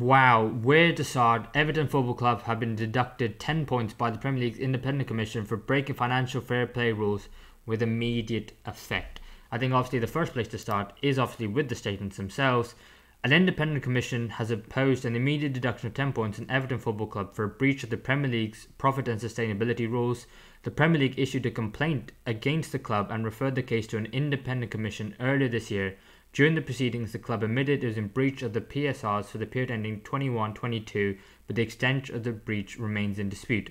Wow, where to start? Everton Football Club have been deducted 10 points by the Premier League's Independent Commission for breaking financial fair play rules with immediate effect. I think obviously the first place to start is obviously with the statements themselves. An independent commission has imposed an immediate deduction of 10 points on Everton Football Club for a breach of the Premier League's profit and sustainability rules. The Premier League issued a complaint against the club and referred the case to an independent commission earlier this year. During the proceedings, the club admitted it was in breach of the PSRs for the period ending 21-22, but the extent of the breach remains in dispute.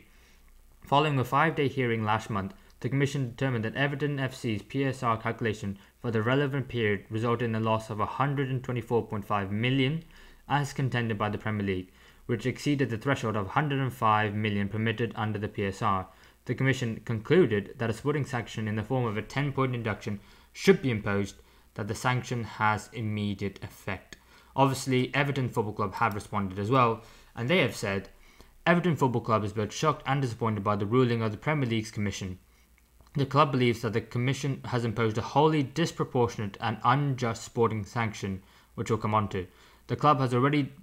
Following a 5-day hearing last month, the Commission determined that Everton FC's PSR calculation for the relevant period resulted in a loss of £124.5 million, as contended by the Premier League, which exceeded the threshold of £105 million permitted under the PSR. The Commission concluded that a sporting sanction in the form of a 10-point deduction should be imposed, that the sanction has immediate effect. Obviously, Everton Football Club have responded as well, and they have said, Everton Football Club is both shocked and disappointed by the ruling of the Premier League's Commission. The club believes that the Commission has imposed a wholly disproportionate and unjust sporting sanction, which we'll come on to. The club has already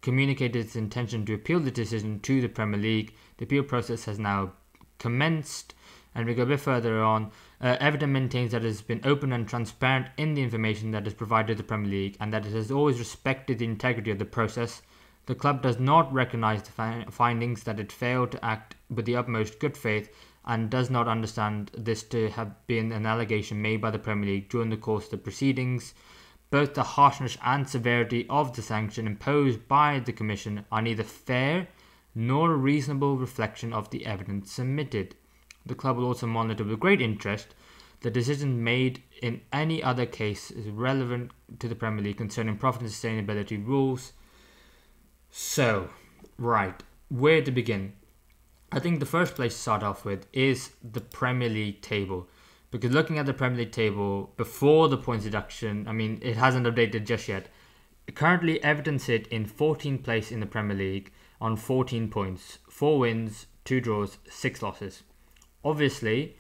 communicated its intention to appeal the decision to the Premier League. The appeal process has now commenced, and we go a bit further on. Everton maintains that it has been open and transparent in the information that is provided to the Premier League and that it has always respected the integrity of the process. The club does not recognise the findings that it failed to act with the utmost good faith and does not understand this to have been an allegation made by the Premier League during the course of the proceedings. Both the harshness and severity of the sanction imposed by the Commission are neither fair nor a reasonable reflection of the evidence submitted. The club will also monitor with great interest the decision made in any other case is relevant to the Premier League concerning profit and sustainability rules. So, right, where to begin? I think the first place to start off with is the Premier League table. Because looking at the Premier League table before the points deduction, I mean, it hasn't updated just yet. Currently, Everton sit in 14th place in the Premier League on 14 points. 4 wins, 2 draws, 6 losses. Obviously,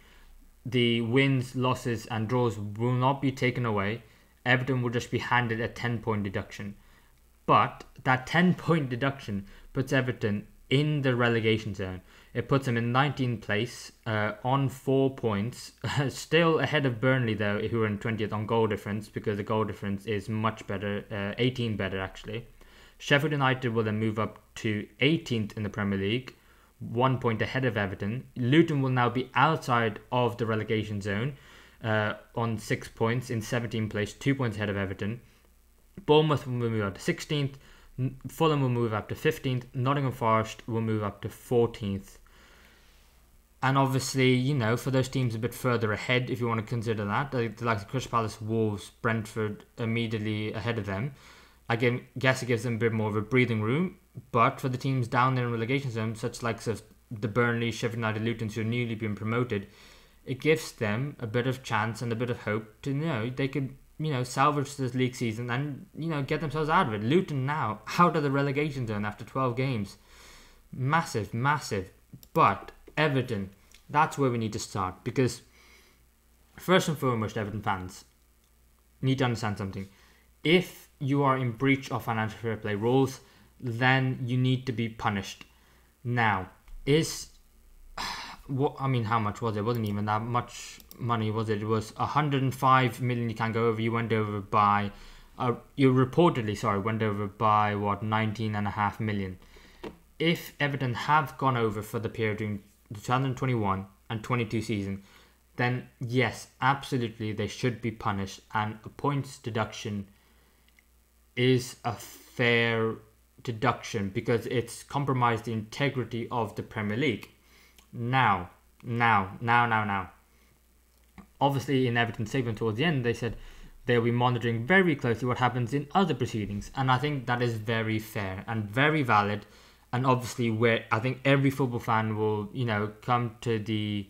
the wins, losses and draws will not be taken away. Everton will just be handed a 10-point deduction. But that 10-point deduction puts Everton in the relegation zone. It puts them in 19th place on 4 points. Still ahead of Burnley though, who are in 20th on goal difference, because the goal difference is much better, 18 better actually. Sheffield United will then move up to 18th in the Premier League, 1 point ahead of Everton. Luton will now be outside of the relegation zone on 6 points in 17th place, 2 points ahead of Everton. Bournemouth will move up to 16th. Fulham will move up to 15th. Nottingham Forest will move up to 14th. And obviously, you know, for those teams a bit further ahead, if you want to consider that, like the Crystal Palace, Wolves, Brentford immediately ahead of them. I guess it gives them a bit more of a breathing room. But for the teams down there in relegation zone, such like the Burnley, Sheffield United, Luton, who are newly been promoted, it gives them a bit of chance and a bit of hope to know they could, you know, salvage this league season and, you know, get themselves out of it. Luton now out of the relegation zone after 12 games. Massive, massive. But Everton, that's where we need to start. Because first and foremost, Everton fans need to understand something. If you are in breach of financial fair play rules, then you need to be punished. Now, how much was it? It wasn't even that much money, was it? It was 105 million you can't go over. You went over by, you reportedly, went over by, 19.5 million. If Everton have gone over for the period during the 2021 and 22 season, then yes, absolutely, they should be punished. And a points deduction is a fair deduction because it's compromised the integrity of the Premier League. Now. Obviously, in Everton's statement towards the end, they said they'll be monitoring very closely what happens in other proceedings. And I think that is very fair and very valid. And obviously, where I think every football fan will, you know, come to the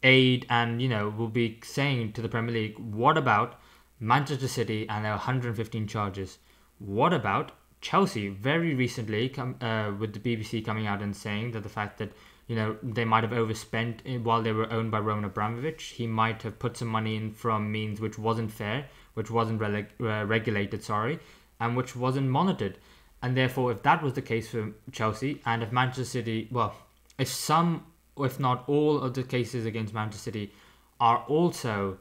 aid and, you know, will be saying to the Premier League, what about Manchester City and their 115 charges? What about Chelsea? Very recently, with the BBC coming out and saying that the fact that, you know, they might have overspent while they were owned by Roman Abramovich. He might have put some money in from means which wasn't fair, which wasn't regulated, and which wasn't monitored. And therefore, if that was the case for Chelsea, and if Manchester City, well, if some, if not all of the cases against Manchester City are also,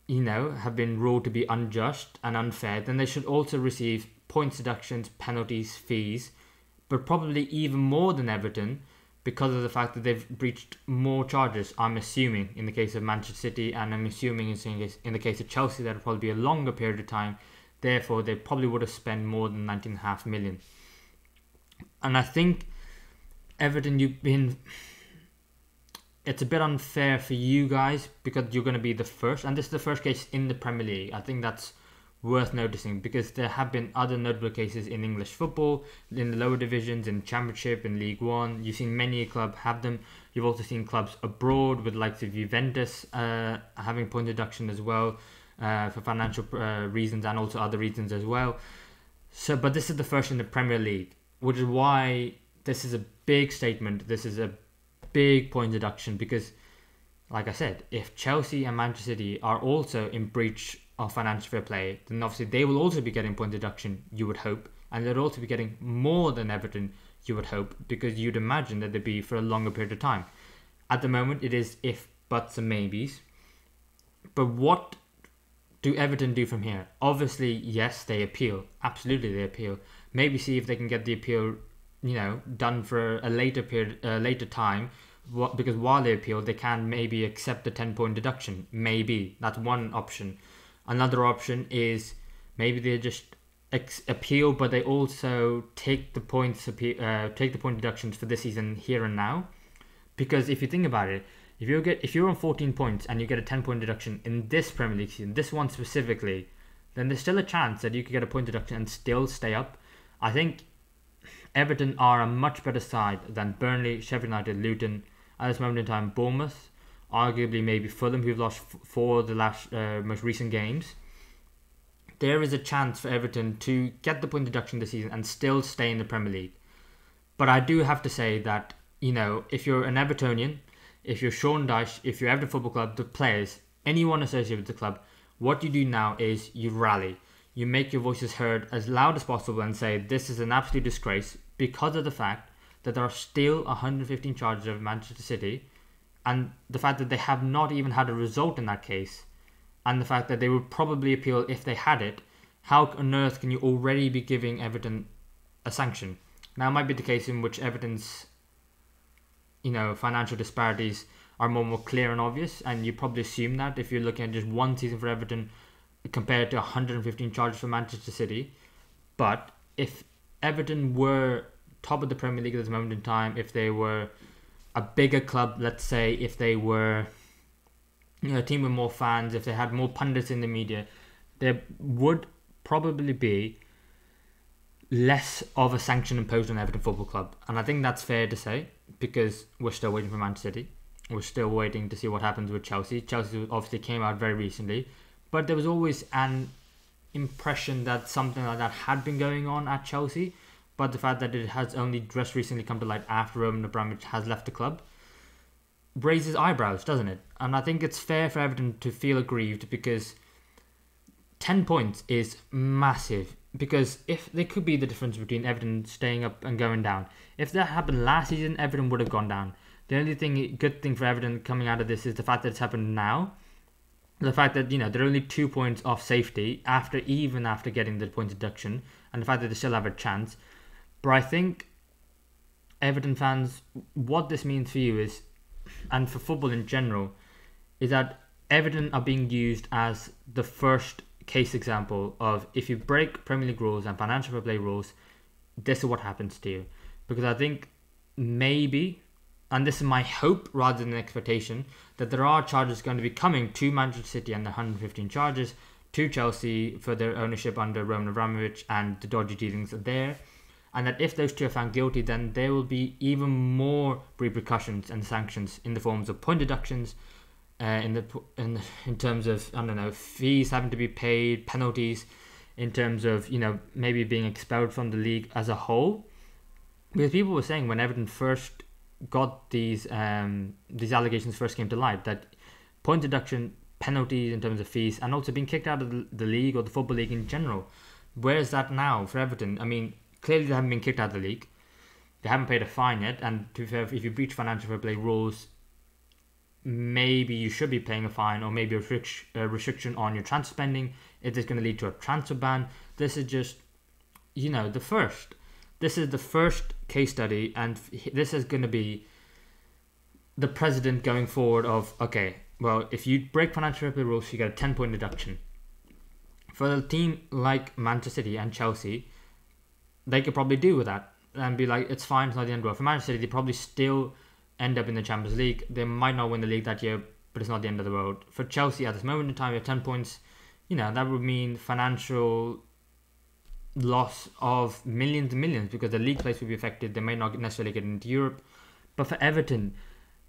have been ruled to be unjust and unfair, then they should also receive points deductions, penalties, fees, but probably even more than Everton because of the fact that they've breached more charges, I'm assuming, in the case of Manchester City, and I'm assuming in the case of Chelsea that will probably be a longer period of time. Therefore, they probably would have spent more than 19.5 million. And I think Everton, it's a bit unfair for you guys because you're going to be the first, and this is the first case in the Premier League. I think that's worth noticing because there have been other notable cases in English football, in the lower divisions, in Championship, in League One. You've seen many clubs have them. You've also seen clubs abroad with the likes of Juventus having point deduction as well. For financial reasons and also other reasons as well. But this is the first in the Premier League, which is why this is a big statement. This is a big point deduction because, like I said, if Chelsea and Manchester City are also in breach of financial fair play, then obviously they will also be getting point deduction, you would hope, and they'll also be getting more than Everton, you would hope, because you'd imagine that they'd be for a longer period of time. At the moment, it is if, buts, and maybes. But what do Everton do from here? Obviously, yes, they appeal. Absolutely, they appeal. Maybe see if they can get the appeal, done for a later period, later time. Because while they appeal, they can maybe accept the 10-point deduction. Maybe that's one option. Another option is maybe they just appeal, but they also take the point deductions for this season here and now. Because if you think about it, if you're on 14 points and you get a 10-point deduction in this Premier League season, this one specifically, then there's still a chance that you could get a point deduction and still stay up. I think Everton are a much better side than Burnley, Sheffield United, Luton, at this moment in time, Bournemouth, arguably maybe Fulham, who've lost 4 of the last most recent games. There is a chance for Everton to get the point deduction this season and still stay in the Premier League. But I do have to say that, if you're an Evertonian, if you're Sean Dyche, if you're Everton Football Club, the players, anyone associated with the club, what you do now is you rally. You make your voices heard as loud as possible and say this is an absolute disgrace because of the fact that there are still 115 charges of Manchester City and the fact that they have not even had a result in that case and the fact that they would probably appeal if they had it. How on earth can you already be giving Everton a sanction? Now, it might be the case in which Everton's financial disparities are more clear and obvious, and you probably assume that if you're looking at just one season for Everton compared to 115 charges for Manchester City. But if Everton were top of the Premier League at this moment in time, if they were a bigger club, let's say, if they were a team with more fans, if they had more pundits in the media, there would probably be less of a sanction imposed on Everton Football Club. And I think that's fair to say because we're still waiting for Manchester City. We're still waiting to see what happens with Chelsea. Chelsea obviously came out very recently, but there was always an impression that something like that had been going on at Chelsea. But the fact that it has only just recently come to light after Roman Abramovich has left the club raises eyebrows, doesn't it? And I think it's fair for Everton to feel aggrieved because 10 points is massive. Because if there could be the difference between Everton staying up and going down. If that happened last season, Everton would have gone down. The only good thing for Everton coming out of this is the fact that it's happened now. The fact that, they're only 2 points off safety after getting the point deduction. And the fact that they still have a chance. But I think Everton fans, what this means for you is, and for football in general, is that Everton are being used as the first case example of if you break Premier League rules and financial fair play rules, this is what happens to you. Because I think maybe, and this is my hope rather than expectation, that there are charges going to be coming to Manchester City and the 115 charges, to Chelsea for their ownership under Roman Abramovich and the dodgy dealings there. And that if those two are found guilty, then there will be even more repercussions and sanctions in the forms of point deductions, in terms of fees having to be paid, penalties, in terms of maybe being expelled from the league as a whole. Because people were saying when Everton first got these allegations first came to light that point deduction, penalties in terms of fees, and also being kicked out of the league or the football league in general. Where is that now for Everton? I mean, clearly they haven't been kicked out of the league. They haven't paid a fine yet, and to be fair, if you breach financial fair play rules, maybe you should be paying a fine or maybe a restriction on your transfer spending. If it's going to lead to a transfer ban, this is just, the first. This is the first case study, and this is going to be the precedent going forward of, okay, well, if you break financial fair play rules, you get a 10-point deduction. For a team like Manchester City and Chelsea, they could probably do with that and be like, it's fine, it's not the end of the world. For Manchester City, they probably still end up in the Champions League. They might not win the league that year, but it's not the end of the world. For Chelsea, at this moment in time, you have 10 points. That would mean financial loss of millions and millions because the league place would be affected. They may not necessarily get into Europe. But for Everton,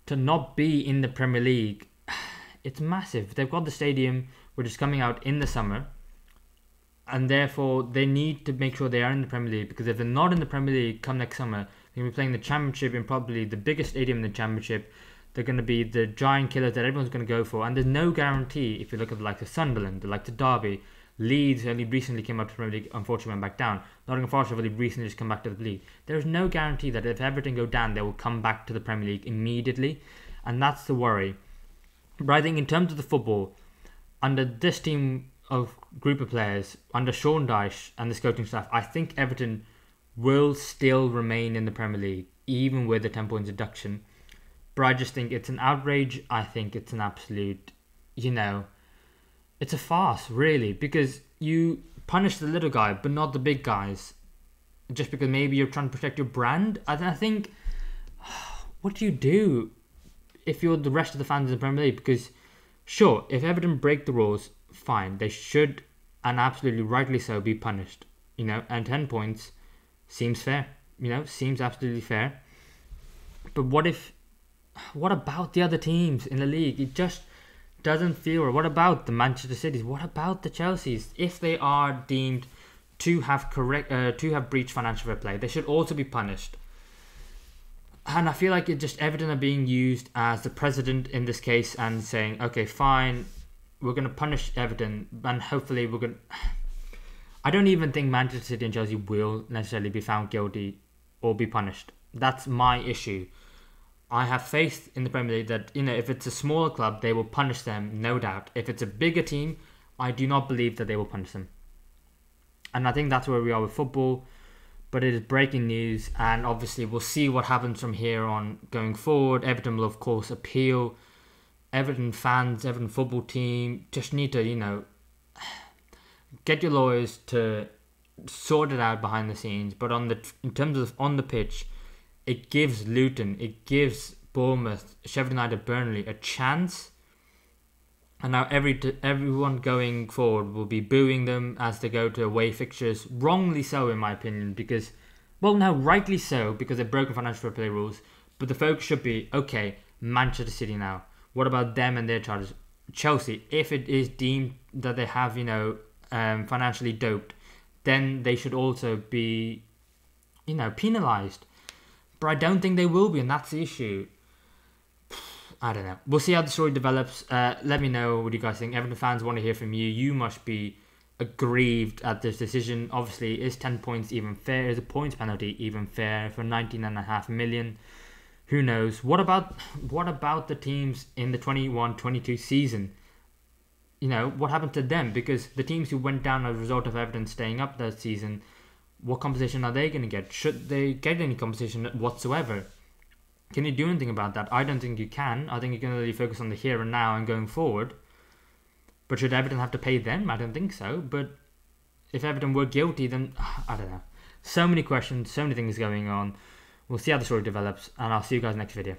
to not be in the Premier League, it's massive. They've got the stadium, which is coming out in the summer. And therefore, they need to make sure they are in the Premier League, because if they're not in the Premier League come next summer, they're going to be playing the Championship in probably the biggest stadium in the Championship. They're going to be the giant killers that everyone's going to go for. And there's no guarantee, if you look at the likes of Sunderland, the likes of Derby, Leeds only recently came up to the Premier League, unfortunately went back down. Nottingham Forest have only recently just come back to the league. There is no guarantee that if Everton go down, they will come back to the Premier League immediately. And that's the worry. But I think in terms of the football, under this team of group of players, under Sean Dyche and the scouting staff, I think Everton will still remain in the Premier League, even with the 10 points deduction. But I just think it's an outrage. I think it's an absolute, it's a farce, really, because you punish the little guy, but not the big guys, just because maybe you're trying to protect your brand. I think, what do you do if you're the rest of the fans in the Premier League? Because, sure, if Everton break the rules, fine, they should, and absolutely rightly so, be punished, and 10 points seems fair, seems absolutely fair. But what about the other teams in the league? It just doesn't feel right. What about the Manchester Cities? What about the Chelseas? If they are deemed to have breached financial fair play, they should also be punished. And I feel like Everton are being used as the precedent in this case and saying, okay, fine, we're going to punish Everton, and hopefully we're going to... I don't even think Manchester City and Chelsea will necessarily be found guilty or be punished. That's my issue. I have faith in the Premier League that, if it's a smaller club, they will punish them, no doubt. If it's a bigger team, I do not believe that they will punish them. And I think that's where we are with football. But it is breaking news, and obviously we'll see what happens from here on going forward. Everton will, of course, appeal. Everton fans, Everton football team just need to, get your lawyers to sort it out behind the scenes. But in terms of on the pitch, it gives Luton, it gives Bournemouth, Sheffield United, Burnley a chance. And now everyone going forward will be booing them as they go to away fixtures. Wrongly so, in my opinion, because, rightly so, because they've broken financial fair play rules. But the focus should be, okay, Manchester City now. What about them and their charges? Chelsea, if it is deemed that they have, financially doped, then they should also be, penalised. But I don't think they will be, and that's the issue. I don't know. We'll see how the story develops. Let me know what you guys think. Everton fans want to hear from you. You must be aggrieved at this decision. Obviously, is 10 points even fair? Is a points penalty even fair for 19.5 million? Who knows? What about the teams in the 21-22 season? What happened to them? Because the teams who went down as a result of Everton staying up that season, what compensation are they going to get? Should they get any compensation whatsoever? Can you do anything about that? I don't think you can. I think you can really focus on the here and now and going forward. But should Everton have to pay them? I don't think so. But if Everton were guilty, then I don't know. So many questions, so many things going on. We'll see how the story develops, and I'll see you guys next video.